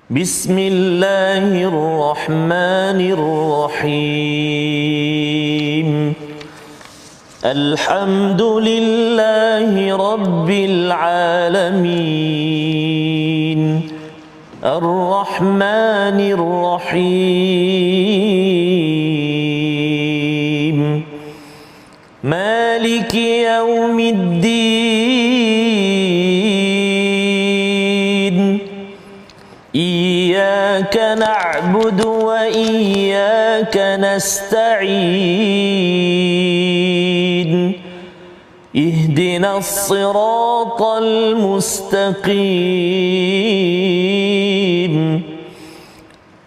بسم الله الرحمن الرحيم الحمد لله رب العالمين الرحمن الرحيم مالك يوم الدين إياك نعبد وإياك نستعين اهدنا الصراط المستقيم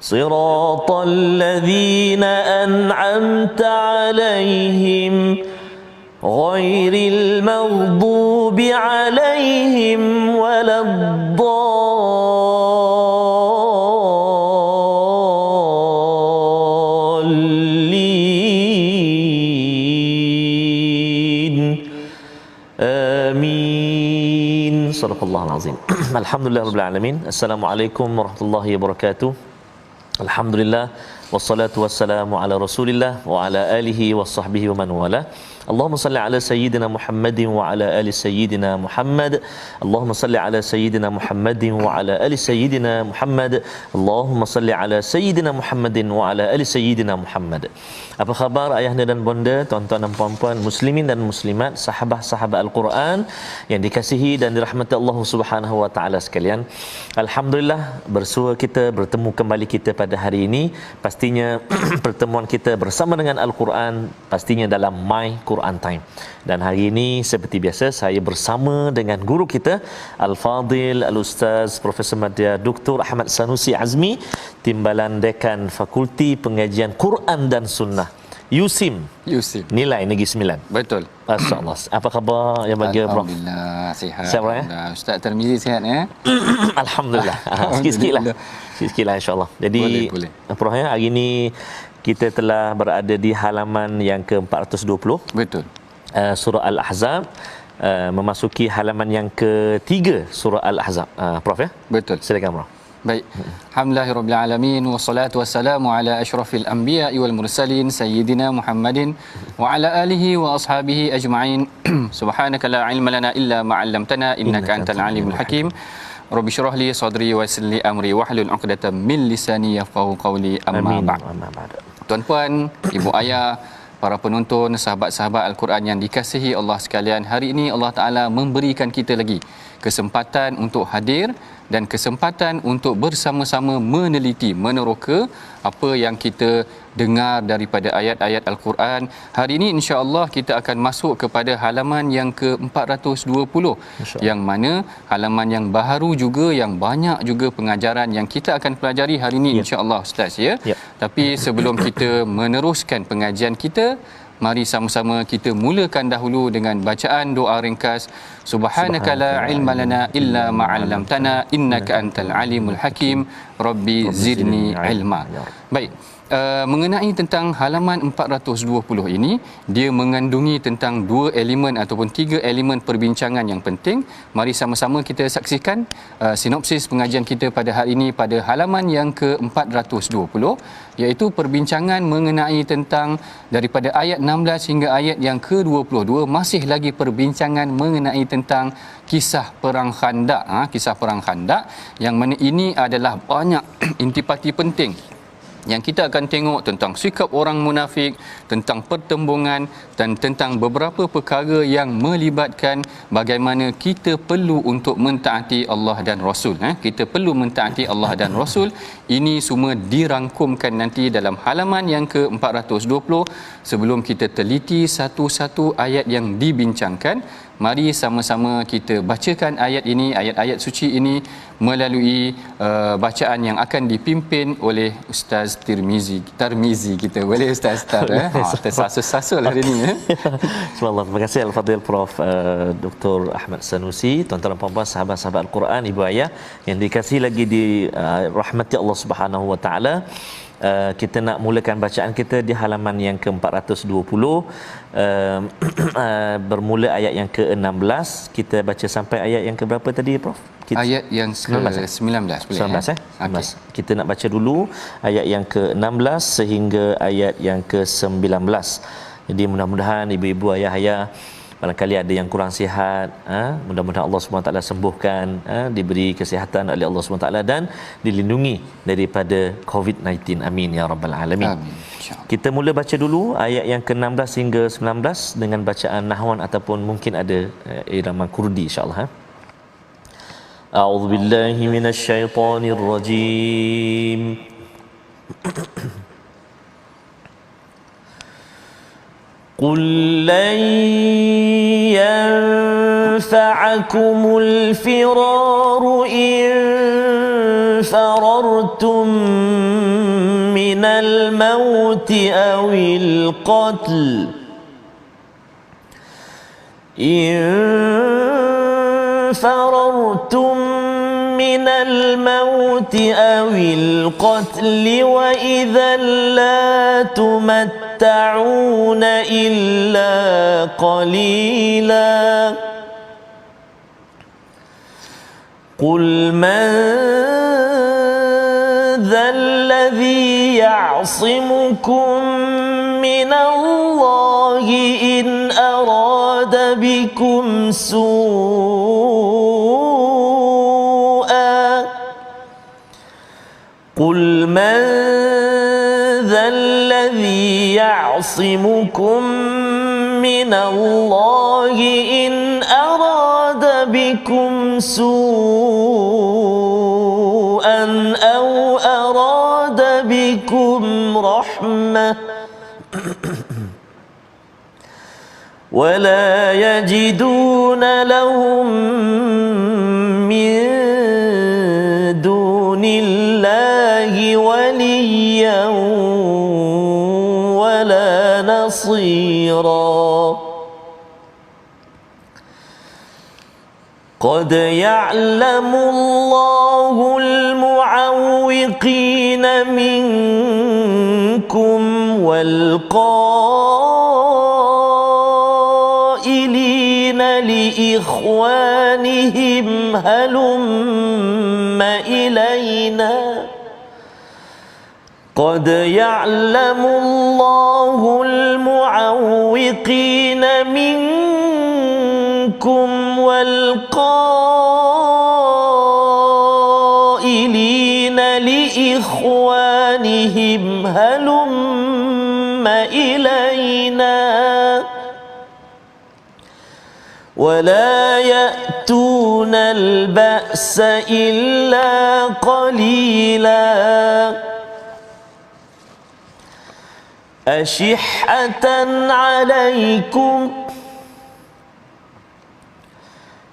صراط الذين أنعمت عليهم غير المغضوب عليهم ولا الضالين آمين صدق الله العظيم الحمد لله رب العالمين السلام عليكم ورحمة الله وبركاته الحمد لله والصلاة والسلام على رسول الله وعلى آله وصحبه ومن والاه اللهم صل على سيدنا محمد وعلى آل سيدنا محمد اللهم صل على سيدنا محمد وعلى آل سيدنا محمد اللهم صل على سيدنا محمد وعلى آل سيدنا محمد. Apa khabar ayahanda dan bonda, tuan-tuan dan puan-puan, muslimin dan muslimat, sahabat-sahabat Al-Quran yang dikasihi dan dirahmati Allah Subhanahu wa taala sekalian. Alhamdulillah bersua kita, bertemu kembali kita pada hari ini. Pastinya pertemuan kita bersama dengan Al-Quran pastinya dalam My Quran Time. Dan hari ini seperti biasa saya bersama dengan guru kita Al-Fadil Al-Ustaz Profesor Madya Dr. Ahmad Sanusi Azmi, Timbalan Dekan Fakulti Pengajian Quran dan Sunnah USIM. Nilai Negeri Sembilan. Betul. Masya-Allah. Apa khabar yang bahagia, Prof? Alhamdulillah sihat. Sihat, Prof, ya? Ustaz Tarmizi sihat ya? Alhamdulillah. Sikit-sikit lah. Sikit-sikit lah, insya-Allah. Jadi boleh. Prof, ya, hari ini kita telah berada di halaman yang ke-420. Betul. Surah Al-Ahzab, memasuki halaman yang ketiga surah Al-Ahzab. Prof, ya? Betul. Silakan, Prof. Baik. Alhamdulillahirabbil alamin wassalatu wassalamu ala asyrafil anbiya'i wal mursalin sayyidina Muhammadin wa ala alihi wa ashabihi ajma'in. Subhanaka la ilma lana illa ma 'allamtana innaka antal alimul hakim. Rabbi shrah li sadri wa yassir li amri wahlul 'uqdatam min lisani yafqahu qawli amma ba'd. Tuan-puan, ibu ayah, para penonton, sahabat-sahabat Al-Quran yang dikasihi Allah sekalian, hari ini Allah Ta'ala memberikan kita lagi kesempatan untuk hadir dan kesempatan untuk bersama-sama meneliti, meneroka apa yang kita dengar daripada ayat-ayat Al-Quran. Hari ini insya-Allah kita akan masuk kepada halaman yang ke-420, yang mana halaman yang baharu juga, yang banyak juga pengajaran yang kita akan pelajari hari ini insya-Allah, Ustaz, ya. Tapi sebelum kita meneruskan pengajian kita, mari sama-sama kita mulakan dahulu dengan bacaan doa ringkas. Subhanaka la ilma lana illa ma 'allamtana innaka antal alimul hakim. Rabbi zidni ilma. Baik. Mengenai tentang halaman 420 ini, dia mengandungi tentang dua elemen ataupun tiga elemen perbincangan yang penting. Mari sama-sama kita saksikan sinopsis pengajian kita pada hari ini pada halaman yang ke-420, iaitu perbincangan mengenai tentang daripada ayat 16 hingga ayat yang ke-22, masih lagi perbincangan mengenai tentang kisah perang Khandaq. Kisah perang Khandaq yang mana ini adalah banyak intipati penting yang kita akan tengok tentang sikap orang munafik, tentang pertembungan dan tentang beberapa perkara yang melibatkan bagaimana kita perlu untuk mentaati Allah dan Rasul. Kita perlu mentaati Allah dan Rasul. Ini semua dirangkumkan nanti dalam halaman yang ke-420. Sebelum kita teliti satu-satu ayat yang dibincangkan, mari sama-sama kita bacakan ayat ini, ayat-ayat suci ini melalui bacaan yang akan dipimpin oleh Ustaz Tarmizi kita. Boleh Ustaz tersasul-sasul hari ini ya. Subhanallah. Terima kasih Al-Fadhil Prof Dr. Ahmad Sanusi. Tuan-tuan dan puan-puan, sahabat-sahabat Al-Quran, ibu ayah yang dikasihi lagi di rahmati Allah Subhanahu wa taala. Kita nak mulakan bacaan kita di halaman yang ke-420, bermula ayat yang ke-16. Kita baca sampai ayat yang ke berapa tadi, Prof? Ayat yang ke-19 boleh. 19 Okay. Kita nak baca dulu ayat yang ke-16 sehingga ayat yang ke-19. Jadi mudah-mudahan ibu-ibu, ayah-ayah, barangkali ada yang kurang sihat, mudah-mudahan Allah SWT sembuhkan, diberi kesihatan oleh Allah SWT dan dilindungi daripada COVID-19. Amin ya rabbal alamin. Amin. Kita mula baca dulu ayat yang ke-16 hingga 19 dengan bacaan nahwan ataupun mungkin ada irama kurdi, insya-Allah. A'udzu billahi minasyaitonir rajim. قل لن ينفعكم الفرار إن فررتم من الموت أو القتل إن فررتم من الموت أو القتل وإذا لا تمتعون إلا قليلا قل من ذا الذي يعصمكم من الله إن أراد بكم سوءا قل من ذا الذي يعصمكم من الله إن أراد بكم سوءا أو أراد بكم رحمة ولا يجدون لهم من دون الله وليا ولا نصيرا قد يعلم الله المعوقين منكم والقائلين لإخوانهم هلم إلينا قد يعلم الله المعوقين منكم والقائلين لإخوانهم هلم إلينا ولا يأتون البأس إلا قليلا أشحة عليكم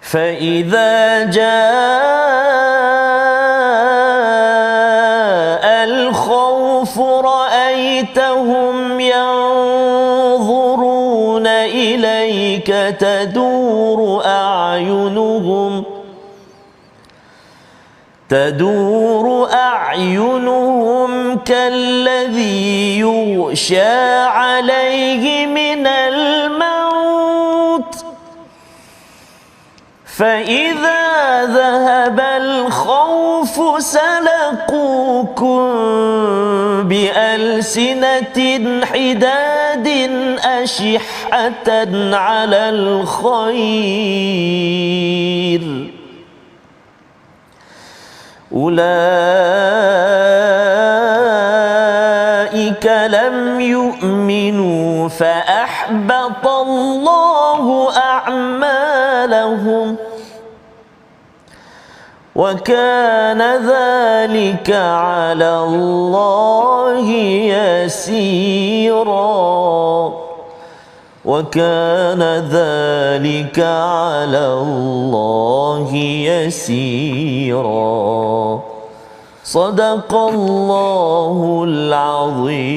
فإذا جاء الخوف رأيتهم ينظرون إليك تدور أعينهم كالذي يغشى عليه من الموت فإذا ذهب الخوف سلقوكم بألسنة حداد أشحة على الخير أولئك لم يؤمنوا فأحبط الله أعمالهم وكان ذلك على الله يسيرا وكان ذلك على الله يسيرا صدق الله العظيم.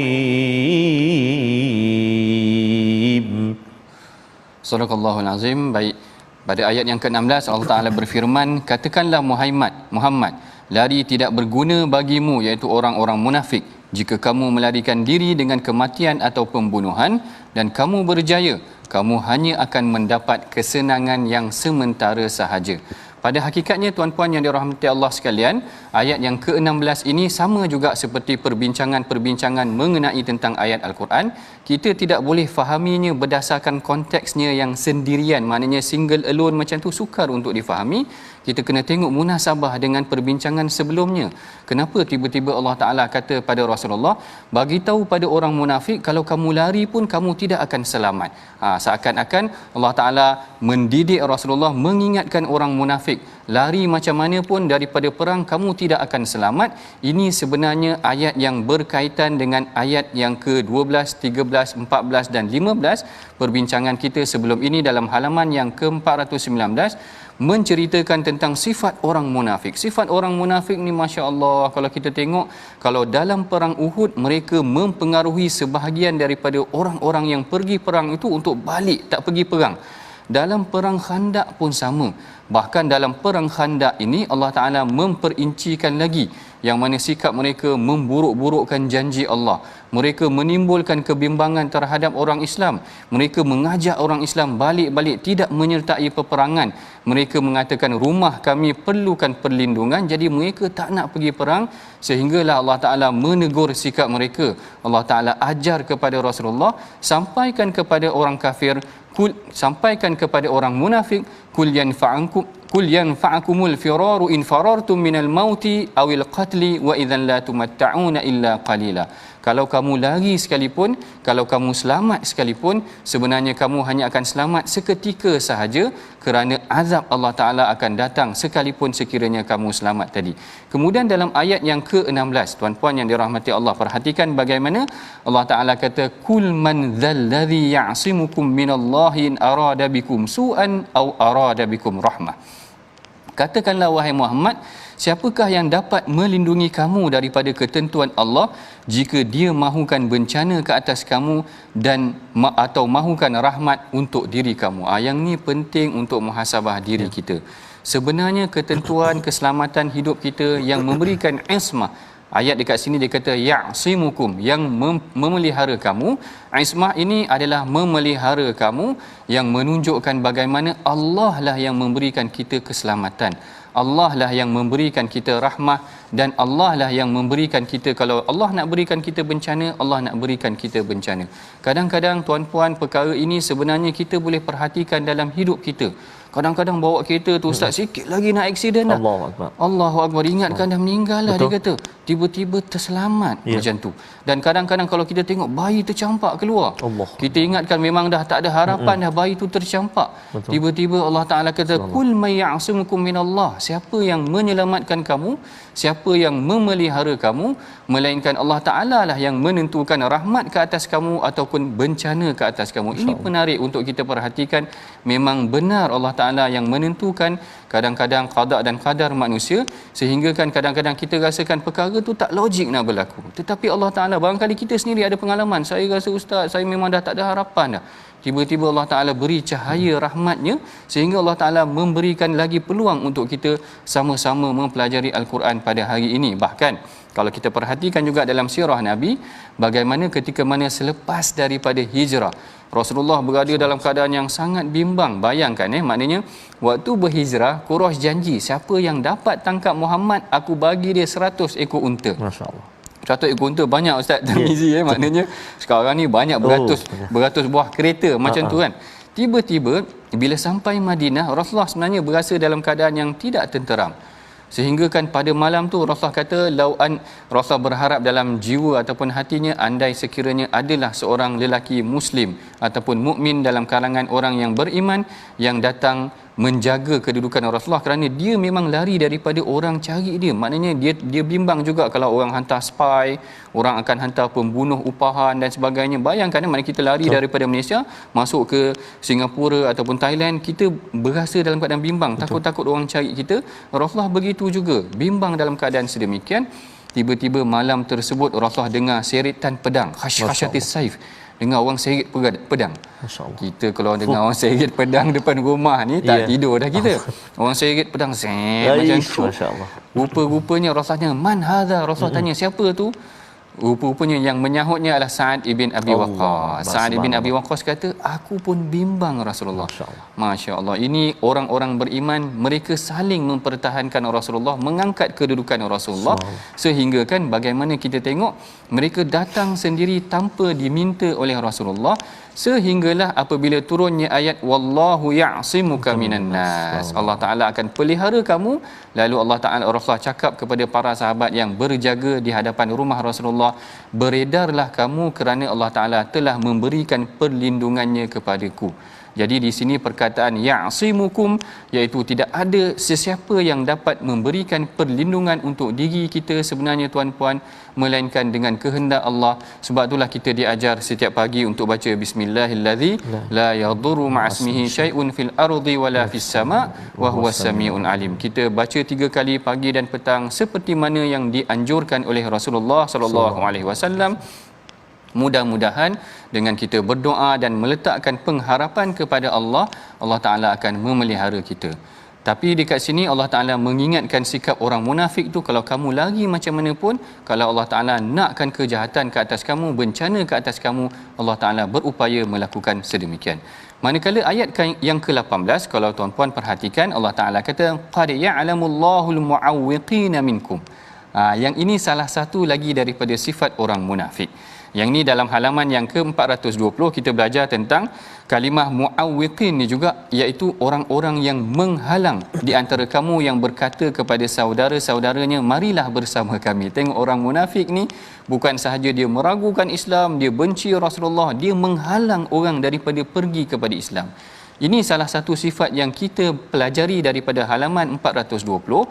Sadaqallahul azim. Baik, pada ayat yang ke-16 Allah Taala berfirman, katakanlah Muhammad, lari tidak berguna bagimu, iaitu orang-orang munafik, jika kamu melarikan diri dengan kematian atau pembunuhan dan kamu berjaya, kamu hanya akan mendapat kesenangan yang sementara sahaja. Pada hakikatnya tuan-puan yang dirahmati Allah sekalian, ayat yang ke-16 ini sama juga seperti perbincangan-perbincangan mengenai tentang ayat Al-Quran. Kita tidak boleh fahaminya berdasarkan konteksnya yang sendirian, maknanya single alone macam tu sukar untuk difahami. Kita kena tengok munasabah dengan perbincangan sebelumnya. Kenapa tiba-tiba Allah Ta'ala kata pada Rasulullah, bagi tahu pada orang munafik, kalau kamu lari pun kamu tidak akan selamat. Seakan-akan Allah Ta'ala mendidik Rasulullah, mengingatkan orang munafik, lari macam mana pun daripada perang kamu tidak akan selamat. Ini sebenarnya ayat yang berkaitan dengan ayat yang ke-12, 13, 14 dan 15. Perbincangan kita sebelum ini dalam halaman yang ke-419 menceritakan tentang sifat orang munafik. Sifat orang munafik ni masya-Allah, kalau kita tengok, kalau dalam perang Uhud mereka mempengaruhi sebahagian daripada orang-orang yang pergi perang itu untuk balik tak pergi perang. Dalam perang Khandak pun sama. Bahkan dalam perang Khandak ini Allah Ta'ala memperincikan lagi yang mana sikap mereka memburuk-burukkan janji Allah. Mereka menimbulkan kebimbangan terhadap orang Islam. Mereka mengajak orang Islam balik-balik tidak menyertai peperangan. Mereka mengatakan rumah kami perlukan perlindungan, jadi mereka tak nak pergi perang. Sehinggalah Allah Ta'ala menegur sikap mereka. Allah Ta'ala ajar kepada Rasulullah, sampaikan kepada orang kafir, sampaikan kepada orang munafik, kul yanfa'akumul firaru in farartum minal mauti awil qatli wa idzan la tumatta'una illa qalila. Kalau kamu lari sekalipun, kalau kamu selamat sekalipun, sebenarnya kamu hanya akan selamat seketika sahaja, kerana azab Allah Ta'ala akan datang sekalipun sekiranya kamu selamat tadi. Kemudian dalam ayat yang ke-16, tuan-puan yang dirahmati Allah, perhatikan bagaimana Allah Ta'ala kata, kul man dzalladzi ya'simukum minallahi in arada bikum su'an aw arada bikum rahmah. Katakanlah wahai Muhammad, siapakah yang dapat melindungi kamu daripada ketentuan Allah jika dia mahukan bencana ke atas kamu dan atau mahukan rahmat untuk diri kamu? Yang ni penting untuk muhasabah diri kita. Sebenarnya ketentuan keselamatan hidup kita yang memberikan ismah, ayat dekat sini dia kata ya'simukum, yang memelihara kamu. Ismah ini adalah memelihara kamu, yang menunjukkan bagaimana Allah lah yang memberikan kita keselamatan. Allah lah yang memberikan kita rahmah, dan Allah lah yang memberikan kita, kalau Allah nak berikan kita bencana, Allah nak berikan kita bencana. Kadang-kadang tuan-puan, perkara ini sebenarnya kita boleh perhatikan dalam hidup kita. Kadang-kadang bawa kereta tu ustaz, sikit lagi nak aksiden dah. Allahu Akbar. Allahu Akbar, ingatkan dah meninggal lah, dia kata. Tiba-tiba terselamat macam tu. Dan kadang-kadang kalau kita tengok bayi tercampak keluar, Allah, kita ingatkan memang dah tak ada harapan dah, bayi tu tercampak. Betul. Tiba-tiba Allah Ta'ala kata, kul may ya'simukum minallah, siapa yang menyelamatkan kamu, siapa yang memelihara kamu, melainkan Allah Ta'ala lah yang menentukan rahmat ke atas kamu ataupun bencana ke atas kamu. Ini menarik untuk kita perhatikan. Memang benar Allah Ta'ala yang menentukan kadang-kadang qada dan qadar manusia, sehingga kan kadang-kadang kita rasakan perkara tu tak logik nak berlaku. Tetapi Allah Ta'ala, barangkali kita sendiri ada pengalaman, saya rasa ustaz, saya memang dah tak ada harapan dah. Tiba-tiba Allah Ta'ala beri cahaya rahmatnya, sehingga Allah Ta'ala memberikan lagi peluang untuk kita sama-sama mempelajari Al-Quran pada hari ini. Bahkan kalau kita perhatikan juga dalam sirah Nabi, bagaimana ketika mana selepas daripada hijrah, Rasulullah berada dalam keadaan yang sangat bimbang. Bayangkan maknanya waktu berhijrah, Quraisy janji, siapa yang dapat tangkap Muhammad, aku bagi dia 100 ekor unta. Masya-Allah. 100 ekor unta banyak Ustaz Tirmizi, maknanya sekarang ni banyak beratus buah kereta macam tu kan. Tiba-tiba bila sampai Madinah, Rasulullah sebenarnya berasa dalam keadaan yang tidak tenteram. Sehingga kan pada malam tu Rasulullah kata, Rasulullah berharap dalam jiwa ataupun hatinya, andai sekiranya adalah seorang lelaki Muslim ataupun mukmin dalam kalangan orang yang beriman yang datang menjaga kedudukan Rasulullah, kerana dia memang lari daripada orang cari dia. Maknanya dia bimbang juga kalau orang hantar spy, orang akan hantar pembunuh upahan dan sebagainya. Bayangkan mana kita lari daripada Malaysia masuk ke Singapura ataupun Thailand, kita berasa dalam keadaan bimbang, takut-takut orang cari kita. Rasulullah begitu juga, bimbang dalam keadaan sedemikian. Tiba-tiba malam tersebut Rasulullah dengar seritan pedang, khasyatis saif, dengar orang serit pedang. Kita kalau dengar orang serit pedang depan rumah ni tak tidur dah kita. Orang serit pedang macam tu. Rupa-rupanya Rasulullah, man hadha, Rasulullah tanya siapa tu? Rupa-rupanya yang menyahutnya adalah Sa'ad ibn Abi Waqqas. Sa'ad ibn Abi Waqqas kata, aku pun bimbang Rasulullah. Masya Allah. Ini orang-orang beriman, mereka saling mempertahankan Rasulullah, mengangkat kedudukan Rasulullah, sehingga kan bagaimana kita tengok mereka datang sendiri tanpa diminta oleh Rasulullah, sehinggalah apabila turunnya ayat wallahu ya'simuka minan nas, Allah Taala akan pelihara kamu. Lalu Allah Taala, Rasulullah cakap kepada para sahabat yang berjaga di hadapan rumah Rasulullah, beredarlah kamu kerana Allah Taala telah memberikan perlindungannya kepadaku. Jadi di sini perkataan ya'simukum, iaitu tidak ada sesiapa yang dapat memberikan perlindungan untuk diri kita sebenarnya tuan-puan, melainkan dengan kehendak Allah. Sebab itulah kita diajar setiap pagi untuk baca bismillahillazi la yadurru ma'asmihi syai'un fil ardi wala fis sama' wa huwas samiul alim. Kita baca 3 kali pagi dan petang seperti mana yang dianjurkan oleh Rasulullah sallallahu alaihi wasallam. Mudah-mudahan dengan kita berdoa dan meletakkan pengharapan kepada Allah, Allah Ta'ala akan memelihara kita. Tapi dekat sini Allah Ta'ala mengingatkan sikap orang munafik tu, kalau kamu lari macam mana pun, kalau Allah Ta'ala nakkan kejahatan ke atas kamu, bencana ke atas kamu, Allah Ta'ala berupaya melakukan sedemikian. Manakala ayat yang ke-18, kalau tuan-puan perhatikan, Allah Ta'ala kata qad ya'lamullahul mu'awwiqina minkum. Yang ini salah satu lagi daripada sifat orang munafik. Yang ini dalam halaman yang ke-420 kita belajar tentang kalimah mu'awwiqin ni juga, iaitu orang-orang yang menghalang di antara kamu yang berkata kepada saudara-saudaranya, marilah bersama kami. Tengok orang munafik ni bukan sahaja dia meragukan Islam, dia benci Rasulullah, dia menghalang orang daripada pergi kepada Islam. Ini salah satu sifat yang kita pelajari daripada halaman 420,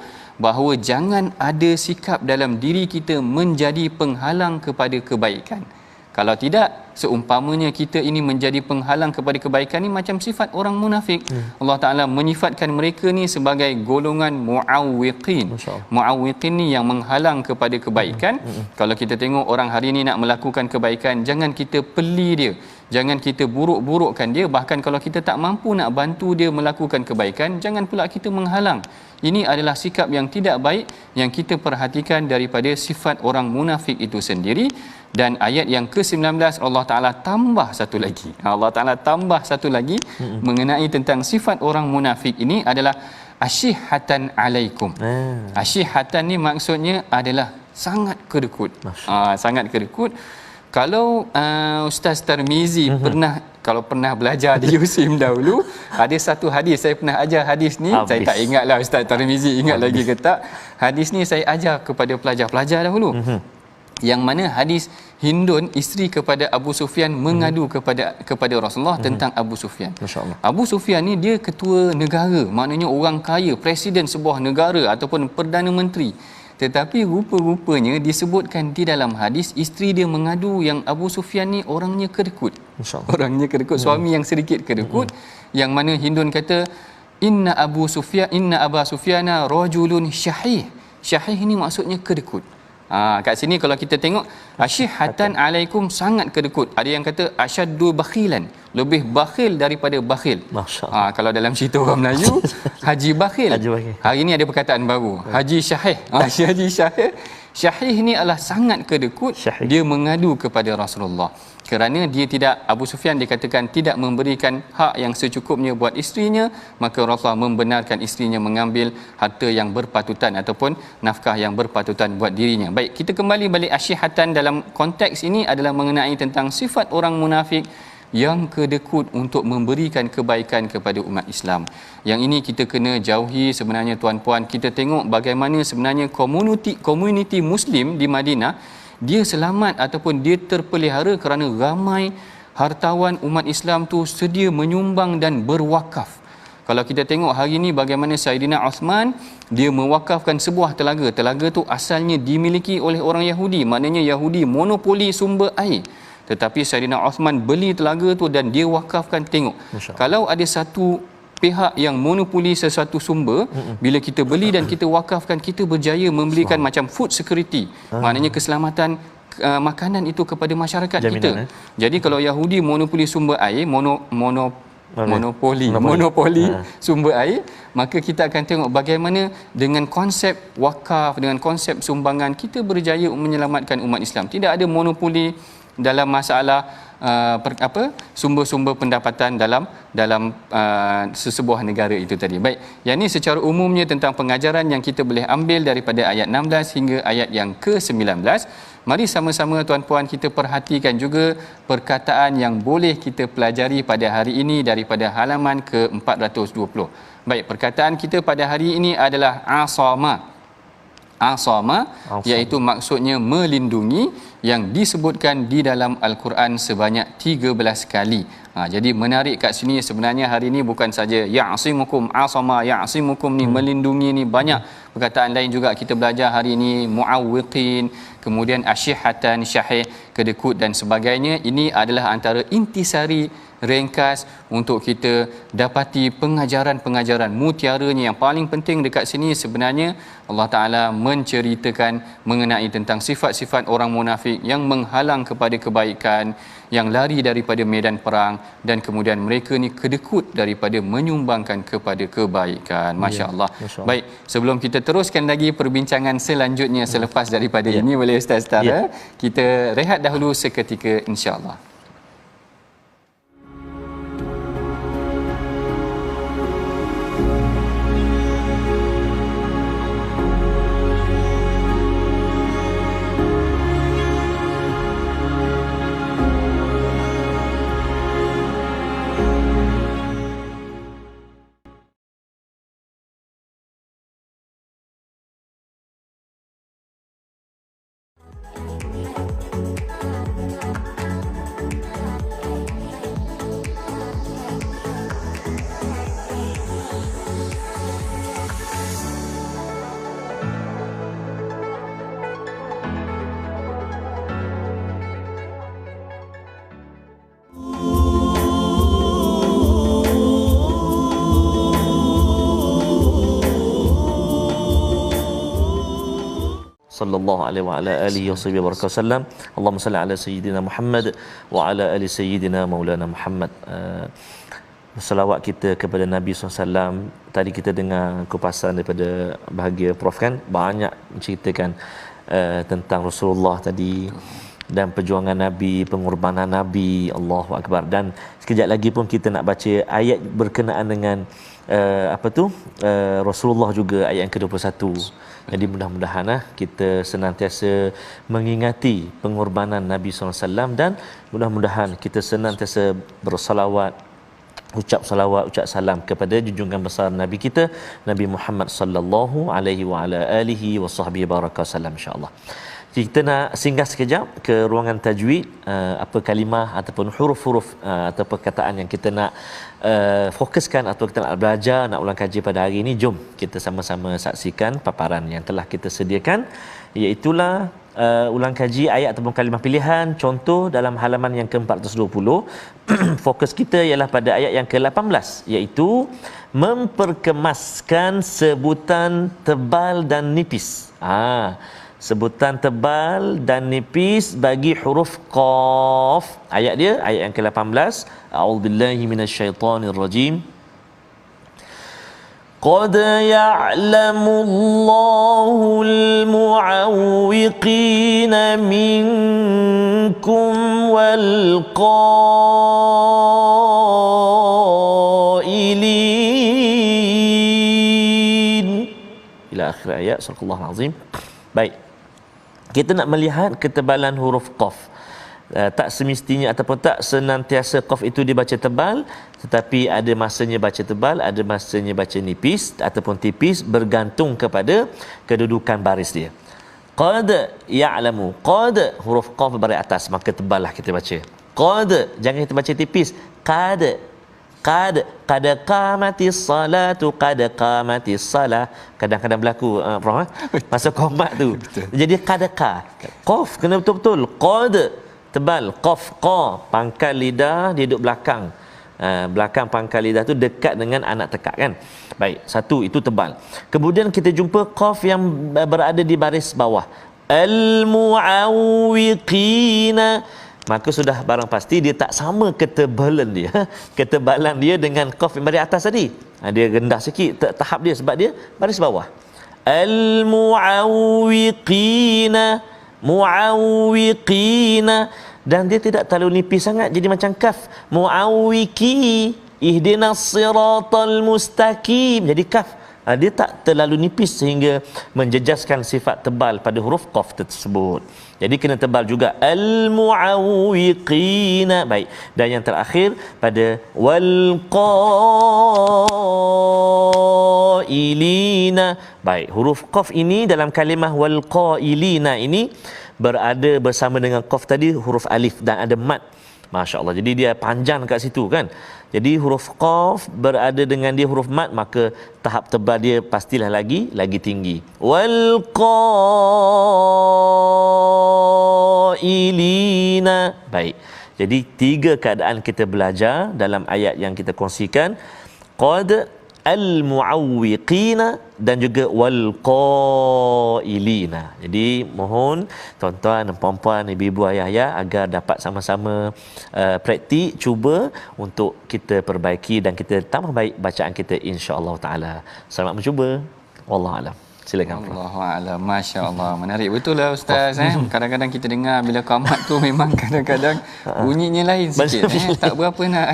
bahawa jangan ada sikap dalam diri kita menjadi penghalang kepada kebaikan. Kalau tidak, seumpamanya kita ini menjadi penghalang kepada kebaikan ni macam sifat orang munafik. Allah Ta'ala menyifatkan mereka ni sebagai golongan mu'awwiqin. Mu'awwiqin ni yang menghalang kepada kebaikan. Kalau kita tengok orang hari ni nak melakukan kebaikan, jangan kita peli dia, jangan kita buruk-burukkan dia. Bahkan kalau kita tak mampu nak bantu dia melakukan kebaikan, jangan pula kita menghalang. Ini adalah sikap yang tidak baik yang kita perhatikan daripada sifat orang munafik itu sendiri. Dan ayat yang ke-19 Allah Ta'ala tambah satu lagi. Allah Ta'ala tambah satu lagi mengenai tentang sifat orang munafik ini adalah asyihatan alaikum. Asyihatan ni maksudnya adalah sangat kedekut. Sangat kedekut. Kalau Ustaz Tarmizi pernah belajar di USIM dahulu, ada satu hadis saya pernah ajar hadis ni. Saya tak ingatlah Ustaz Tarmizi ingat lagi ke tak. Hadis ni saya ajar kepada pelajar-pelajar dahulu. Yang mana hadis Hindun, isteri kepada Abu Sufyan, mengadu kepada Rasulullah tentang Abu Sufyan. Abu Sufyan ni dia ketua negara, maknanya orang kaya, presiden sebuah negara ataupun perdana menteri. Tetapi rupa-rupanya disebutkan di dalam hadis, isteri dia mengadu yang Abu Sufyan ni orangnya kedekut. Orangnya kedekut, suami yang sedikit kedekut. Yang mana Hindun kata inna Aba Sufyana rajulun syahih. Syahih ni maksudnya kedekut. Kat sini kalau kita tengok asyihatan alaikum, sangat kedekut. Ada yang kata asyaddu bakhilan, lebih bakhil daripada bakhil. Kalau dalam cerita orang Melayu haji bakhil. Hari ini ada perkataan baru, haji syahih. Haji syahih. Syahih ni adalah sangat kedekut. Dia mengadu kepada Rasulullah kerana dia tidak, Abu Sufyan dikatakan tidak memberikan hak yang secukupnya buat isterinya, maka Rasulullah membenarkan isterinya mengambil harta yang berpatutan ataupun nafkah yang berpatutan buat dirinya. Baik, kita kembali balik asyihatan dalam konteks ini adalah mengenai tentang sifat orang munafik yang kedekut untuk memberikan kebaikan kepada umat Islam. Yang ini kita kena jauhi sebenarnya tuan-puan. Kita tengok bagaimana sebenarnya komuniti Muslim di Madinah, dia selamat ataupun dia terpelihara kerana ramai hartawan umat Islam tu sedia menyumbang dan berwakaf. Kalau kita tengok hari ini bagaimana Saidina Uthman, dia mewakafkan sebuah telaga. Telaga tu asalnya dimiliki oleh orang Yahudi, maknanya Yahudi monopoli sumber air. Tetapi Saidina Uthman beli telaga tu dan dia wakafkan. Tengok, kalau ada satu pihak yang monopoli sesuatu sumber, bila kita beli dan kita wakafkan, kita berjaya memberikan macam food security, maknanya keselamatan makanan itu kepada masyarakat. Jaminan, kita. Jadi kalau Yahudi monopoli sumber air, monopoli sumber air, maka kita akan tengok bagaimana dengan konsep wakaf, dengan konsep sumbangan kita berjaya menyelamatkan umat Islam. Tidak ada monopoli dalam masalah sumber-sumber pendapatan dalam sesebuah negara itu tadi. Baik, yang ini secara umumnya tentang pengajaran yang kita boleh ambil daripada ayat 16 hingga ayat yang ke-19. Mari sama-sama tuan-puan kita perhatikan juga perkataan yang boleh kita pelajari pada hari ini daripada halaman ke-420. Baik, perkataan kita pada hari ini adalah asama. Asama iaitu maksudnya melindungi, yang disebutkan di dalam Al-Quran sebanyak 13 kali. Jadi menarik kat sini sebenarnya hari ini bukan saja ya'simukum, asama ya'simukum ni melindungi ni, banyak perkataan lain juga kita belajar hari ini, muawwiqin, kemudian asyihatan, syahih, kedekut dan sebagainya. Ini adalah antara intisari ringkas untuk kita dapati pengajaran-pengajaran mutiaranya. Yang paling penting dekat sini sebenarnya Allah Ta'ala menceritakan mengenai tentang sifat-sifat orang munafik yang menghalang kepada kebaikan, yang lari daripada medan perang, dan kemudian mereka ni kedekut daripada menyumbangkan kepada kebaikan. Masya Allah. Baik, sebelum kita teruskan lagi perbincangan selanjutnya selepas daripada ini, boleh Ustaz setara kita rehat dahulu seketika insya-Allah. sallallahu alaihi wa ala alihi wasallam. Allahumma salli ala sayyidina Muhammad wa ala ali sayyidina Maulana Muhammad. Selawat kita kepada Nabi SAW. Tadi kita dengar kupasan daripada bahagia Prof kan, banyak menceritakan tentang Rasulullah tadi dan perjuangan Nabi, pengorbanan Nabi. Allahu Akbar. Dan sekejap lagi pun kita nak baca ayat berkenaan dengan Rasulullah juga, ayat yang ke-21. Jadi mudah-mudahan kita senantiasa mengingati pengorbanan Nabi SAW, dan mudah-mudahan kita senantiasa bersalawat, ucap salawat, ucap salam kepada junjungan besar Nabi kita, Nabi Muhammad sallallahu alaihi wa ala alihi wasahbihi barakallahu insya-Allah. Kita nak singgah sekejap ke ruangan tajwid, apa kalimah ataupun huruf-huruf atau perkataan yang kita nak fokuskan atau kita nak belajar, nak ulang kaji pada hari ini. Jom kita sama-sama saksikan paparan yang telah kita sediakan, iaitulah ulang kaji ayat ataupun kalimah pilihan contoh dalam halaman yang ke-420. Fokus kita ialah pada ayat yang ke-18, iaitu memperkemaskan sebutan tebal dan nipis. Sebutan tebal dan nipis bagi huruf Qaf. Ayat dia, ayat yang ke-18. A'udzubillahi minasyaitonirrajim. Qad ya'lamu Allahul mu'awwiqina minkum wal qailin. Ila akhir ayat. Subhanallahul azim. Baik. Kita nak melihat ketebalan huruf Qaf. Tak semestinya ataupun tak senantiasa Qaf itu dibaca tebal, tetapi ada masanya baca tebal, ada masanya baca nipis ataupun tipis, bergantung kepada kedudukan baris dia. Qad ya'lamu. Qad huruf Qaf baris atas, maka teballah kita baca. Qad, jangan kita baca tipis. Qad qad qamatis salatu, qad qamatis salah. Kadang-kadang berlaku masa qomat tu. Jadi qad qaf kena betul-betul. Qad tebal, qaf qa, pangkal lidah dia duduk belakang. Belakang pangkal lidah tu dekat dengan anak tekak kan. Baik, satu itu tebal. Kemudian kita jumpa qaf yang berada di baris bawah. Al muawwiqina maka sudah barang pasti dia tak sama ketebalan dia ketebalan dia dengan qaf yang baris atas tadi. Dia rendah sikit tahap dia sebab dia baris bawah. Al-mu'awwiqina, mu'awwiqina, dan dia tidak terlalu nipis sangat jadi macam kaf. Mu'awwiqi ihdinas siratal mustaqim, jadi kaf. Dia tak terlalu nipis sehingga menjejaskan sifat tebal pada huruf qaf tersebut. Jadi kena tebal juga. Al-mu'awwiqina. Baik. Dan yang terakhir pada wal qailina. Baik, huruf qaf ini dalam kalimah wal qailina ini berada bersama dengan qaf tadi huruf alif dan ada mad. Masya-Allah. Jadi dia panjang kat situ kan. Jadi huruf qaf berada dengan dia huruf mad, maka tahap tebal dia pastilah lagi tinggi. Wal qailina. Baik. Jadi 3 keadaan kita belajar dalam ayat yang kita kongsikan. Qad, al-mu'awwiqina dan juga wal qailina. Jadi mohon tuan-tuan dan puan-puan, ibu-ibu, ayah-ayah agar dapat sama-sama praktik, cuba untuk kita perbaiki dan kita tambah baik bacaan kita insya-Allah taala. Selamat mencuba. Wallahu alam. Silakan. Allahuakbar. Masya-Allah. Menarik betul lah ustaz. Kadang-kadang kita dengar bila qamat tu memang kadang-kadang bunyinya lain sikit. Tak berapa nak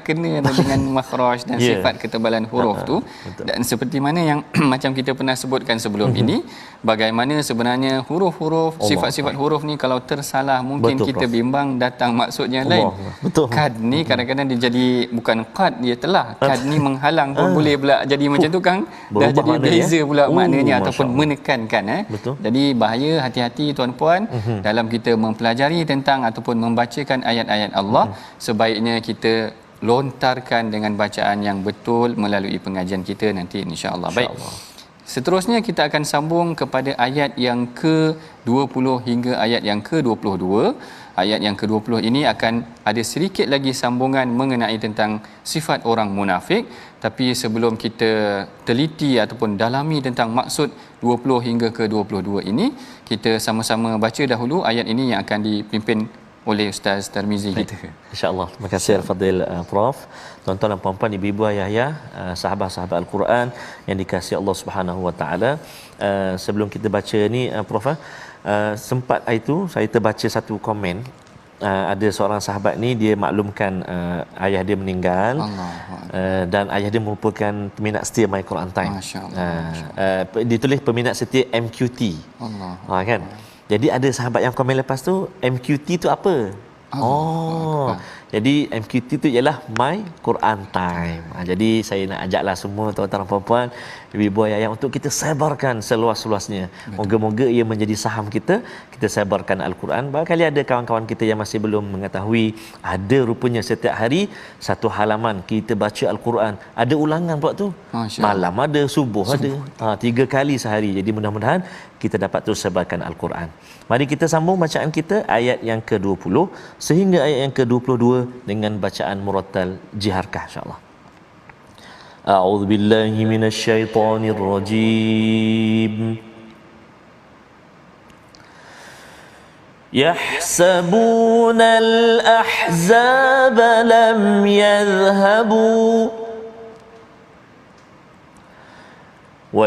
kena dengan makhraj dan sifat ketebalan huruf tu. Dan seperti mana yang macam kita pernah sebutkan sebelum ini, bagaimana sebenarnya huruf-huruf, sifat-sifat huruf ni kalau tersalah mungkin betul, kita Prof. bimbang datang maksudnya lain. Betul. Kad ni kadang-kadang dia jadi bukan qad, dia telah. Kad ni menghalang pun boleh pula jadi macam tu kan. Dah jadi beza pula maknanya ataupun menekankan. Betul. Jadi bahaya, hati-hati tuan-puan dalam kita mempelajari tentang ataupun membacakan ayat-ayat Allah. Sebaiknya kita lontarkan dengan bacaan yang betul melalui pengajian kita nanti insya-Allah. Baik. Seterusnya kita akan sambung kepada ayat yang ke-20 hingga ayat yang ke-22. Ayat yang ke-20 ini akan ada sedikit lagi sambungan mengenai tentang sifat orang munafik. Tapi sebelum kita teliti ataupun dalami tentang maksud 20 hingga ke-22 ini, kita sama-sama baca dahulu ayat ini yang akan dipimpin oleh Ustaz Tarmizi kita. InsyaAllah. Terima kasih Al-Fadhil Prof. Tuan-tuan dan puan-puan, ibu-ibu, ayah-ayah, sahabat-sahabat Al-Quran yang dikasihi Allah Subhanahu Wa Taala. Sebelum kita baca ni Prof, sempat itu saya terbaca satu komen. Ada seorang sahabat ni dia maklumkan ayah dia meninggal, dan ayah dia merupakan peminat setia My Quran Time. Ditulis peminat setia MQT. Kan? Jadi ada sahabat yang komen lepas tu, MQT tu apa? Jadi MQT tu ialah My Quran Time. Jadi saya nak ajaklah semua tuan-tuan dan puan-puan, ibu-ibu, ayah untuk kita sebarkan seluas-luasnya. Moga-moga ia menjadi saham kita sebarkan Al-Quran. Barangkali ada kawan-kawan kita yang masih belum mengetahui, ada rupanya setiap hari satu halaman kita baca Al-Quran. Ada ulangan pula tu. Malam ada, subuh ada. 3 kali sehari. Jadi mudah-mudahan kita dapat terus sebarkan Al-Quran. Mari kita sambung bacaan kita ayat yang ke-20 sehingga ayat yang ke-22 dengan bacaan murattal jiharkah insya-Allah. A'udzu billahi minasyaitonir rajim. Yahsabunal ahzaba lam yadhhabu wa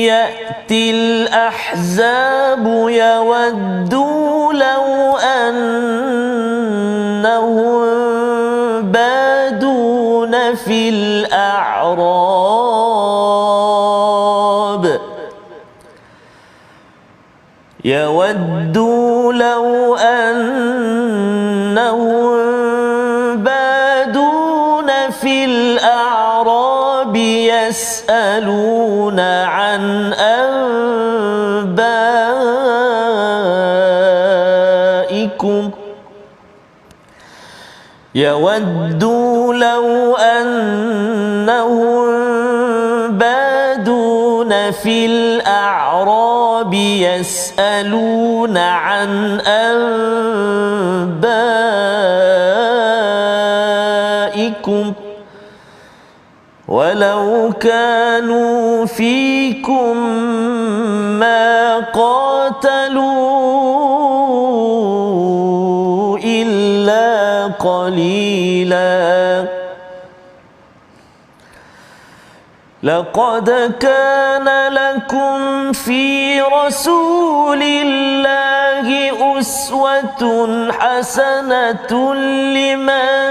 يأتي الأحزاب يودوا لو أنهم بادون في الأعراب يودوا لو أنهم بادون في الأعراب يسألون عن أنبائكم يودوا لو أنهم بادون في الأعراب يسألون عن أنبائكم ولو كانوا فيكم ما قاتلوا قليلا لقد كان لكم في رسول الله أسوة حسنة لمن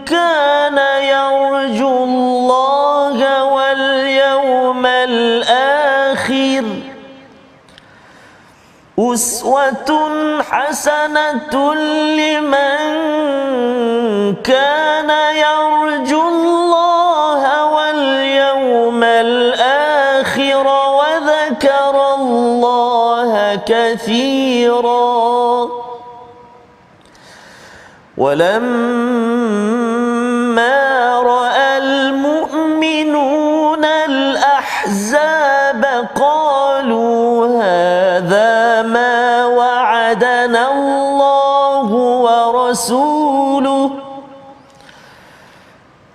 كان يرجو الله واليوم الآخر أسوة حسنة لمن كان يرجو الله واليوم الآخر وذكر الله كثيرا ولما رأى المؤمنون الأحزاب قالوا هذا ما وعدنا الله ورسوله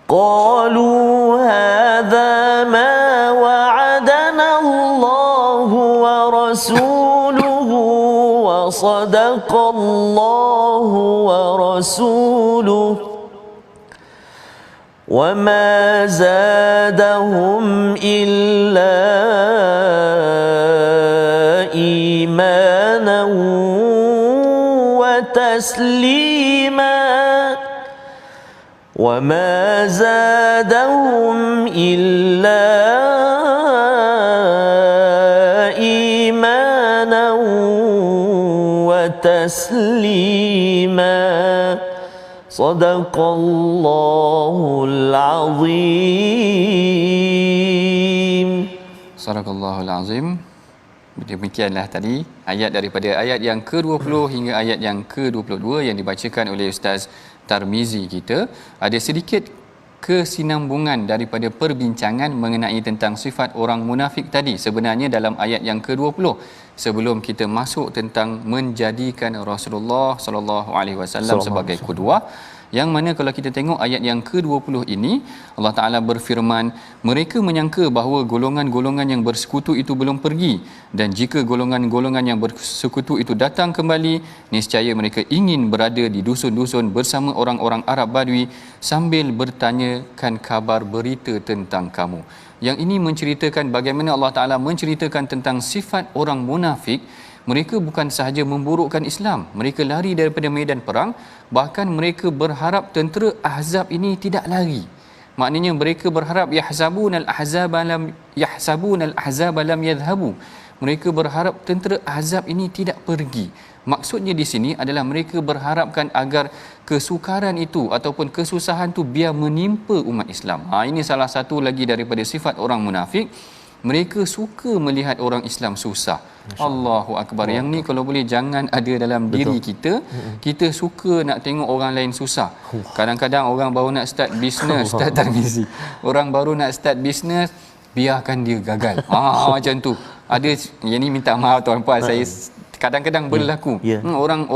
قالوا هذا ما وعدنا الله ورسوله وصدق الله ورسوله وما زادهم إلا إيمانا وتسليما وما زادهم إلا إيمانا وتسليما صدق الله العظيم. Sadaqallahul azim. Demikianlah tadi ayat daripada ayat yang ke-20 hingga ayat yang ke-22 yang dibacakan oleh Ustaz Tarmizi kita. Ada sedikit kesinambungan daripada perbincangan mengenai tentang sifat orang munafik tadi sebenarnya dalam ayat yang ke-20 sebelum kita masuk tentang menjadikan Rasulullah sallallahu alaihi wasallam sebagai qudwah, yang mana kalau kita tengok ayat yang ke-20 ini Allah Taala berfirman, mereka menyangka bahawa golongan-golongan yang bersekutu itu belum pergi, dan jika golongan-golongan yang bersekutu itu datang kembali, niscaya mereka ingin berada di dusun-dusun bersama orang-orang Arab Badui sambil bertanyakan kabar berita tentang kamu. Yang ini menceritakan bagaimana Allah Taala menceritakan tentang sifat orang munafik. Mereka bukan sahaja memburukkan Islam, mereka lari daripada medan perang, bahkan mereka berharap tentera Ahzab ini tidak lari. Maknanya mereka berharap yahsabunal ahzaba lam yadhhabu. Mereka berharap tentera Ahzab ini tidak pergi. Maksudnya di sini adalah mereka berharapkan agar kesukaran itu ataupun kesusahan itu biar menimpa umat Islam. Ini salah satu lagi daripada sifat orang munafik. Mereka suka melihat orang Islam susah. Allahu Akbar. Yang ni kalau boleh jangan ada dalam diri kita. Kita suka nak tengok orang lain susah. Kadang-kadang orang baru nak start bisnes, Ustaz Tarmizi. Orang baru nak start bisnes, biarkan dia gagal. Macam tu. Ada yang ni minta maaf tuan-puan, saya kadang-kadang berlaku.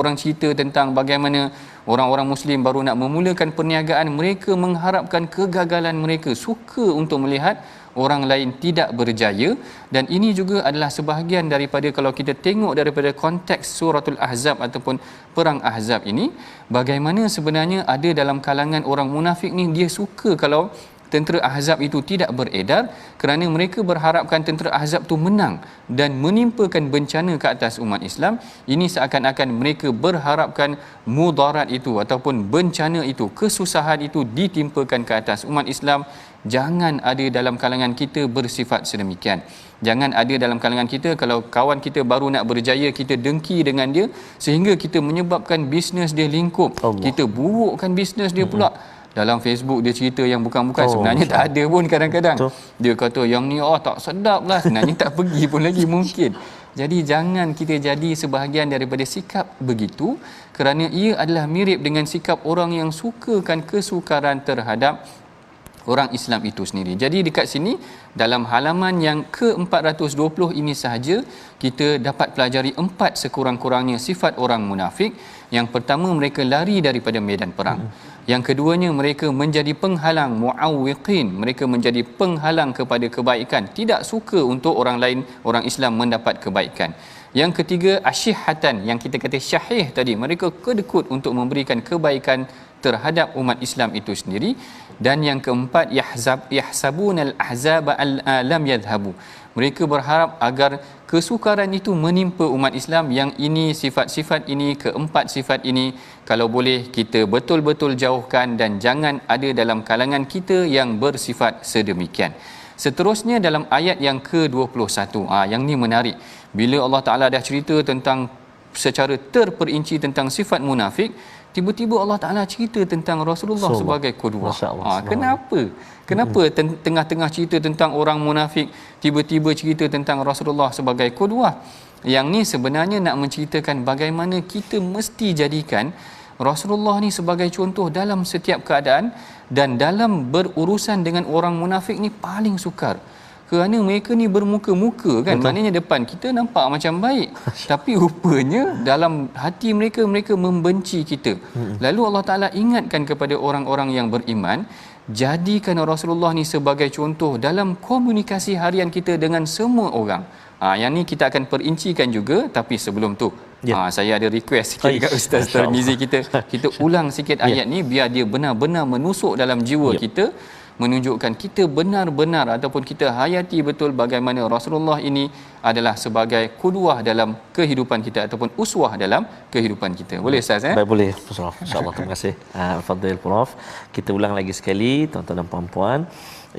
Orang cerita tentang bagaimana orang-orang Muslim baru nak memulakan perniagaan, mereka mengharapkan kegagalan mereka, suka untuk melihat orang lain tidak berjaya. Dan ini juga adalah sebahagian daripada, kalau kita tengok daripada konteks suratul Ahzab ataupun perang Ahzab ini, bagaimana sebenarnya ada dalam kalangan orang munafik ni, dia suka kalau tentera Ahzab itu tidak beredar kerana mereka berharapkan tentera Ahzab itu menang dan menimpakan bencana ke atas umat Islam. Ini seakan-akan mereka berharapkan mudarat itu ataupun bencana itu, kesusahan itu ditimpakan ke atas umat Islam. Jangan ada dalam kalangan kita bersifat sedemikian. Jangan ada dalam kalangan kita kalau kawan kita baru nak berjaya, kita dengki dengan dia sehingga kita menyebabkan bisnes dia lingkup. Kita burukkan bisnes dia pula. Dalam Facebook dia cerita yang bukan-bukan, sebenarnya tak ada pun kadang-kadang. Dia kata yang ni tak sedap lah, sebenarnya tak pergi pun lagi mungkin. Jadi jangan kita jadi sebahagian daripada sikap begitu, kerana ia adalah mirip dengan sikap orang yang sukakan kesukaran terhadap orang Islam itu sendiri. Jadi dekat sini dalam halaman yang ke-420 ini sahaja kita dapat pelajari 4 sekurang-kurangnya sifat orang munafik. Yang pertama, mereka lari daripada medan perang. Yang keduanya, mereka menjadi penghalang, muawwiqin, mereka menjadi penghalang kepada kebaikan, tidak suka untuk orang lain, orang Islam mendapat kebaikan. Yang ketiga, asyihatan, yang kita kata syahih tadi, mereka kedekut untuk memberikan kebaikan terhadap umat Islam itu sendiri. Dan yang keempat, yahsabunal ahzaba lam yadhhabu, mereka berharap agar kesukaran itu menimpa umat Islam. Yang ini, sifat-sifat ini, keempat sifat ini kalau boleh kita betul-betul jauhkan dan jangan ada dalam kalangan kita yang bersifat sedemikian. Seterusnya dalam ayat yang ke-21, yang ni menarik. Bila Allah Ta'ala dah cerita tentang secara terperinci tentang sifat munafik, tiba-tiba Allah Ta'ala cerita tentang Rasulullah sebagai qudwah. Kenapa tengah-tengah cerita tentang orang munafik, tiba-tiba cerita tentang Rasulullah sebagai qudwah? Yang ni sebenarnya nak menceritakan bagaimana kita mesti jadikan Rasulullah ni sebagai contoh dalam setiap keadaan, dan dalam berurusan dengan orang munafik ni paling sukar. Kerana mereka ni bermuka-muka kan. Betul. Maknanya depan kita nampak macam baik, tapi rupanya dalam hati mereka, mereka membenci kita. Lalu Allah Ta'ala ingatkan kepada orang-orang yang beriman, jadikan Rasulullah ni sebagai contoh dalam komunikasi harian kita dengan semua orang. Yang ni kita akan perincikan juga, tapi sebelum tu saya ada request sikit dekat Ustaz Tarmizi kita ulang sikit ayat ni biar dia benar-benar menusuk dalam jiwa kita, menunjukkan kita benar-benar ataupun kita hayati betul bagaimana Rasulullah ini adalah sebagai qudwah dalam kehidupan kita ataupun uswah dalam kehidupan kita. Boleh Ustaz? Baik, boleh Prof. InsyaAllah. Terima kasih Fadil Prof. Kita ulang lagi sekali tuan-tuan dan puan-puan,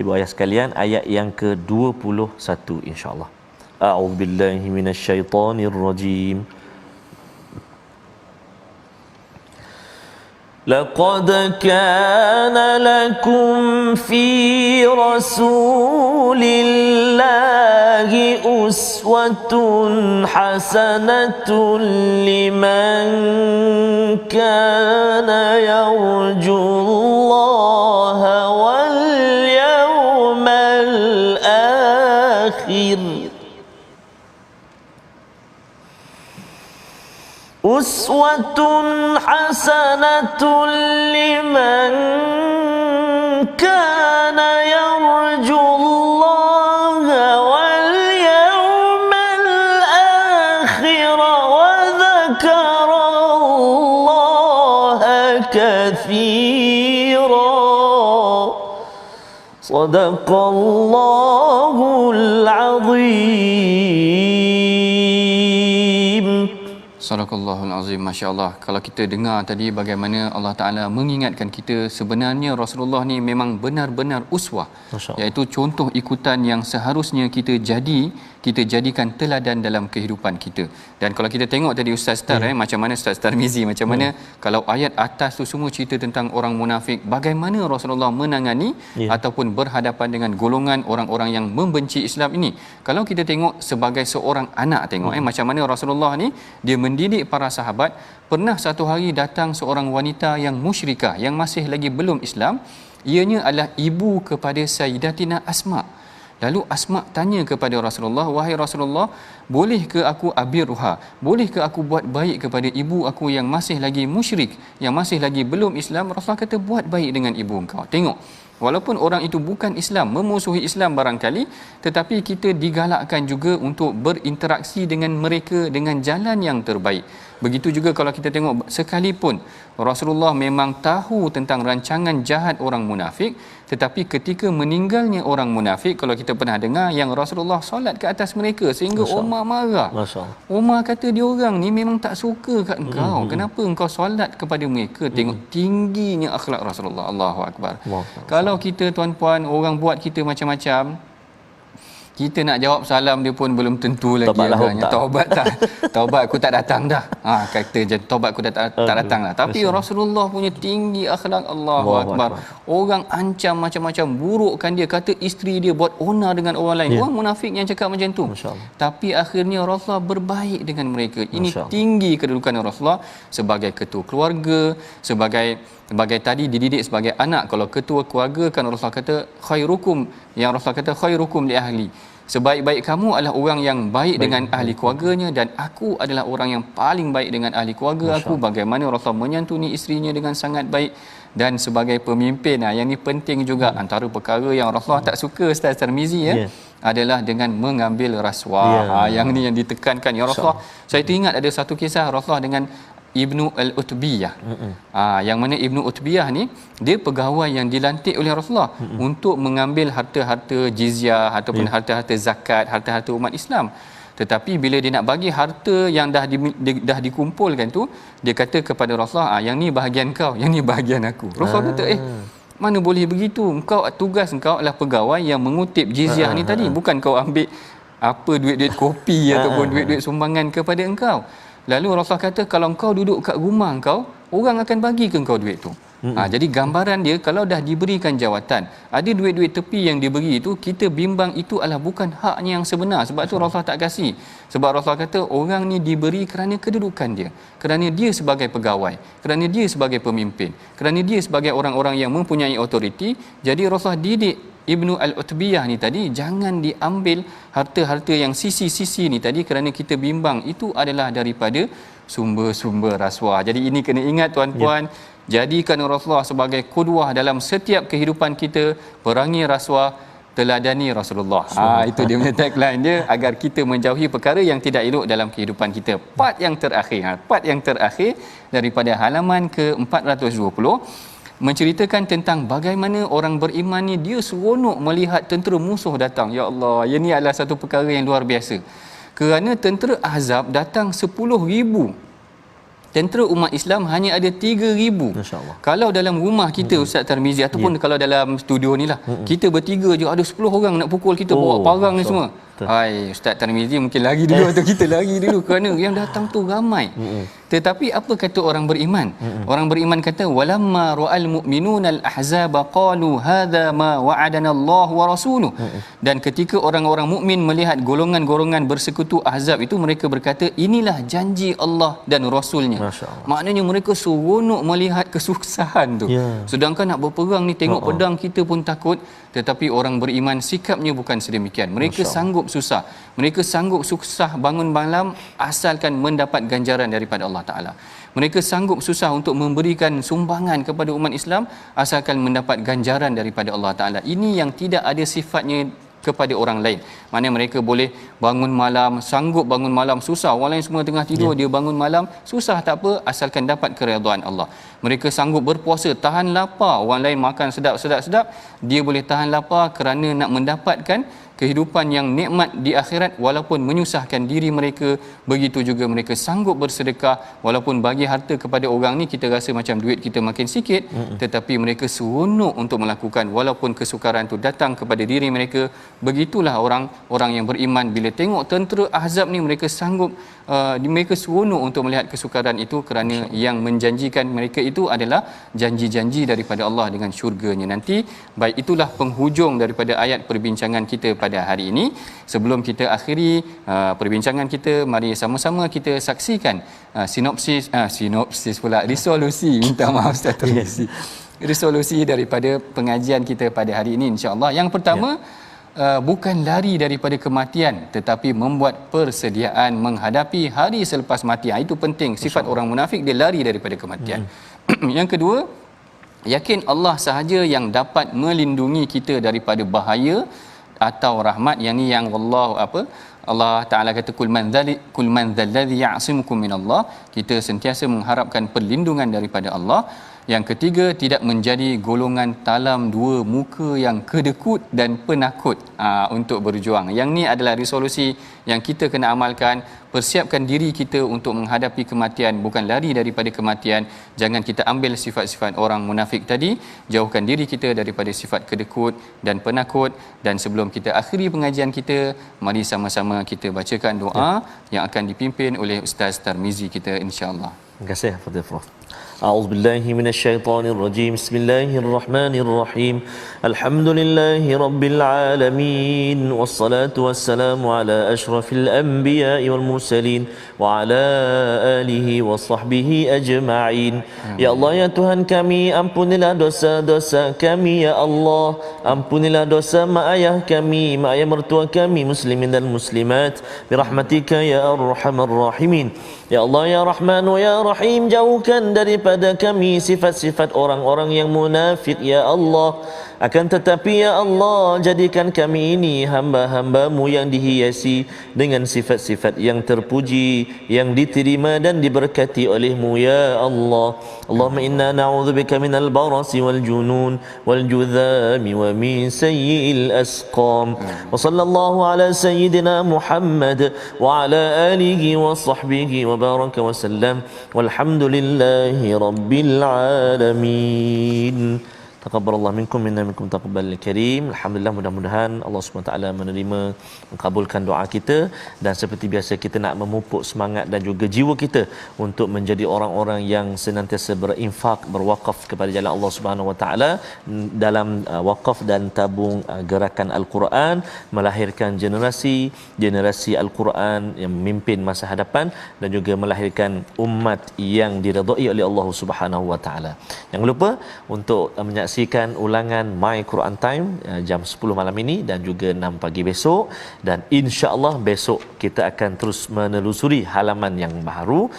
ibu ayah sekalian, ayat yang ke-21 insya-Allah. A'udzubillahi minasyaitonirrajim. لقد كان لكم في رسول الله أسوة حسنة لمن كان يرجو الله واليوم الآخر أسوة حسنة لمن كان يرجو الله واليوم الآخر وذكر الله كثيرا صدق الله العظيم. Sadaqallahul azim. Masya-Allah. Kalau kita dengar tadi bagaimana Allah Taala mengingatkan kita, sebenarnya Rasulullah ni memang benar-benar uswah, iaitu contoh ikutan yang seharusnya kita jadikan teladan dalam kehidupan kita. Dan kalau kita tengok tadi Ustaz Tar macam mana Ustaz Tarmizi, macam mana kalau ayat atas tu semua cerita tentang orang munafik, bagaimana Rasulullah menangani ataupun berhadapan dengan golongan orang-orang yang membenci Islam ini. Kalau kita tengok sebagai seorang anak, tengok macam mana Rasulullah ni dia mendidik para sahabat. Pernah satu hari datang seorang wanita yang musyrikah, yang masih lagi belum Islam. Ianya adalah ibu kepada Sayyidatina Asma. Lalu Asma tanya kepada Rasulullah, wahai Rasulullah, boleh ke aku abirruha? Boleh ke aku buat baik kepada ibu aku yang masih lagi musyrik, yang masih lagi belum Islam? Rasulullah kata, buat baik dengan ibu engkau. Tengok, walaupun orang itu bukan Islam, memusuhi Islam barangkali, tetapi kita digalakkan juga untuk berinteraksi dengan mereka dengan jalan yang terbaik. Begitu juga kalau kita tengok, sekalipun Rasulullah memang tahu tentang rancangan jahat orang munafik, tetapi ketika meninggalnya orang munafik, kalau kita pernah dengar yang Rasulullah solat ke atas mereka sehingga Umar marah. Umar kata, dia orang ni memang tak suka kat engkau. Kenapa engkau solat kepada mereka? Tengok tingginya akhlak Rasulullah. Allahu Akbar. Kalau kita tuan-puan, orang buat kita macam-macam, kita nak jawab salam dia pun belum tentu lagi agaknya. Taubat tak? Taubat aku tak datang dah. Kata je taubat aku tak datang lah. Tapi Rasulullah punya tinggi akhlak, Allahu Akbar. Orang ancam macam-macam, burukkan dia, kata isteri dia buat onar dengan orang lain. Orang munafik yang cakap macam tu. Tapi akhirnya Rasulullah berbaik dengan mereka. Ini tinggi kedudukan Rasulullah sebagai ketua keluarga, sebagai tadi dididik sebagai anak. Kalau ketua keluarga kan Rasulullah kata khairukum, yang Rasulullah kata khairukum li ahli, sebaik-baik kamu adalah orang yang baik dengan ahli keluarganya, dan aku adalah orang yang paling baik dengan ahli keluarga aku. Bagaimana Rasulullah menyantuni isterinya dengan sangat baik. Dan sebagai pemimpin, yang ni penting juga, antara perkara yang Rasulullah tak suka Ustaz Tarmizi adalah dengan mengambil rasuah. Yang ni yang ditekankan ya Rasulullah. Saya teringat ada satu kisah Rasulullah dengan Ibnu Al-Utbiyah. Yang mana Ibnu Utbiyah ni dia pegawai yang dilantik oleh Rasulullah untuk mengambil harta-harta jizyah ataupun harta-harta zakat, harta-harta umat Islam. Tetapi bila dia nak bagi harta yang dah dikumpulkan tu, dia kata kepada Rasulullah, yang ni bahagian kau, yang ni bahagian aku. Rasulullah kata, mana boleh begitu? Tugas engkau adalah pegawai yang mengutip jizyah ni tadi, bukan kau ambil apa duit-duit kopi ataupun duit-duit sumbangan kepada engkau. Lalu Rasulullah kata, kalau engkau duduk kat rumah engkau, orang akan bagi ke engkau duit tu. Jadi gambaran dia, kalau dah diberikan jawatan, ada duit-duit tepi yang diberi itu, kita bimbang itu adalah bukan haknya yang sebenar. Sebab tu Rasulullah tak kasih. Sebab Rasulullah kata orang ni diberi kerana kedudukan dia, kerana dia sebagai pegawai, kerana dia sebagai pemimpin, kerana dia sebagai orang-orang yang mempunyai autoriti. Jadi Rasulullah didik Ibnu Al-Utbiyah ni tadi, jangan diambil harta-harta yang sisi-sisi ni tadi kerana kita bimbang itu adalah daripada sumber-sumber rasuah. Jadi ini kena ingat tuan-puan, jadikan Rasulullah sebagai qudwah dalam setiap kehidupan kita. Perangi rasuah, teladani Rasulullah. Itu dia punya tagline dia, agar kita menjauhi perkara yang tidak elok dalam kehidupan kita. Part yang terakhir daripada halaman ke-420 menceritakan tentang bagaimana orang beriman ni dia seronok melihat tentera musuh datang. Ya Allah, ini adalah satu perkara yang luar biasa. Kerana tentera Ahzab datang 10,000. Tentera umat Islam hanya ada 3,000. Masya-Allah. Kalau dalam rumah kita Ustaz Tarmizi ataupun kalau dalam studio ni lah, kita bertiga je ada 10 orang nak pukul kita, bawa parang ni semua. Hai, Ustaz Tarmizi mungkin lari dulu atau kita lari dulu kerana yang datang tu ramai. Tetapi apa kata orang beriman? Orang beriman kata, walamma ra'al mu'minuna al-ahzaba qalu hadza ma wa'adana Allah wa rasuluh. Dan ketika orang-orang mukmin melihat golongan-golongan bersekutu Ahzab itu, mereka berkata, inilah janji Allah dan Rasulnya. Maknanya mereka seronok melihat kesusahan tu. Sedangkan nak berperang ni, tengok pedang kita pun takut. Tetapi orang beriman sikapnya bukan sedemikian. Mereka sanggup susah, mereka sanggup susah bangun malam asalkan mendapat ganjaran daripada Allah Ta'ala. Mereka sanggup susah untuk memberikan sumbangan kepada umat Islam asalkan mendapat ganjaran daripada Allah Ta'ala. Ini yang tidak ada sifatnya kepada orang lain. Maknanya mereka boleh bangun malam, sanggup bangun malam susah, orang lain semua tengah tidur, dia bangun malam susah tak apa asalkan dapat keredaan Allah. Mereka sanggup berpuasa, tahan lapar, orang lain makan sedap-sedap, dia boleh tahan lapar kerana nak mendapatkan kehidupan yang nikmat di akhirat walaupun menyusahkan diri mereka. Begitu juga mereka sanggup bersedekah walaupun bagi harta kepada orang ni kita rasa macam duit kita makin sikit, tetapi mereka seronok untuk melakukan walaupun kesukaran tu datang kepada diri mereka. Begitulah orang yang beriman, bila tengok tentera Ahzab ni mereka sanggup mereka seronok untuk melihat kesukaran itu kerana yang menjanjikan mereka itu adalah janji-janji daripada Allah dengan syurganya nanti. Baik, itulah penghujung daripada ayat perbincangan kita pada hari ini. Sebelum kita akhiri perbincangan kita, mari sama-sama kita saksikan sinopsis pula, resolusi, minta maaf Ustaz Tarmizi. Resolusi daripada pengajian kita pada hari ini insya-Allah. Yang pertama, bukan lari daripada kematian tetapi membuat persediaan menghadapi hari selepas mati. Itu penting. Sifat orang munafik, dia lari daripada kematian. Yang kedua, yakin Allah sahaja yang dapat melindungi kita daripada bahaya atau rahmat. Yang ni yang Allah Ta'ala kata, kul man dzalladzi ya'simukum minallah. Kita sentiasa mengharapkan perlindungan daripada Allah. Yang ketiga, tidak menjadi golongan talam dua muka yang kedekut dan penakut untuk berjuang. Yang ni adalah resolusi yang kita kena amalkan. Persiapkan diri kita untuk menghadapi kematian, bukan lari daripada kematian. Jangan kita ambil sifat-sifat orang munafik tadi. Jauhkan diri kita daripada sifat kedekut dan penakut. Dan sebelum kita akhiri pengajian kita, mari sama-sama kita bacakan doa yang akan dipimpin oleh Ustaz Tarmizi kita insya-Allah. Terima kasih Fadil Prof. A'udzubillahi minasyaitonirrajim. Bismillahirrahmanirrahim. Alhamdulillahi rabbil alamin. Wassalatu wassalamu ala asyrafil anbiya'i wal mursalin wa ala alihi wa sahbihi ajma'in. Ya Allah ya Tuhan kami, ampunilah dosa-dosa kami ya Allah. Ampunilah dosa mak ayah kami, mak ayah mertua kami, muslimin dan muslimat, birahmatika ya arhamar rahimin. Ya Allah ya Rahman ya Rahim, jauhkan daripada kami sifat-sifat orang-orang yang munafik ya Allah. Akan tetapi ya Allah, jadikan kami ini hamba-hamba-Mu yang dihiasi dengan sifat-sifat yang terpuji, yang diterima dan diberkati oleh-Mu ya Allah. Allahumma inna na'udzubika minal barasi wal junun wal judhami wa min sayyi'il asqam. Wa sallallahu ala sayyidina Muhammad wa ala alihi wa sahbihi wa baraka wa sallam. Walhamdulillahi rabbil alamin. Taqabbalallahu minkum minna minkum taqabbalal karim. Alhamdulillah, mudah-mudahan Allah Subhanahu Wa Taala menerima, mengabulkan doa kita, dan seperti biasa kita nak memupuk semangat dan juga jiwa kita untuk menjadi orang-orang yang senantiasa berinfak, berwakaf kepada jalan Allah Subhanahu Wa Taala dalam wakaf dan tabung gerakan Al-Quran, melahirkan generasi Al-Quran yang memimpin masa hadapan dan juga melahirkan umat yang diredai oleh Allah Subhanahu Wa Taala. Jangan lupa untuk menyaksikan ulangan My Quran Time jam 10 malam ini dan juga 6 pagi besok, dan insya-Allah besok kita akan terus menelusuri halaman yang baru.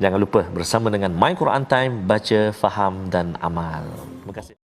Jangan lupa bersama dengan My Quran Time, baca, faham dan amal. Terima kasih.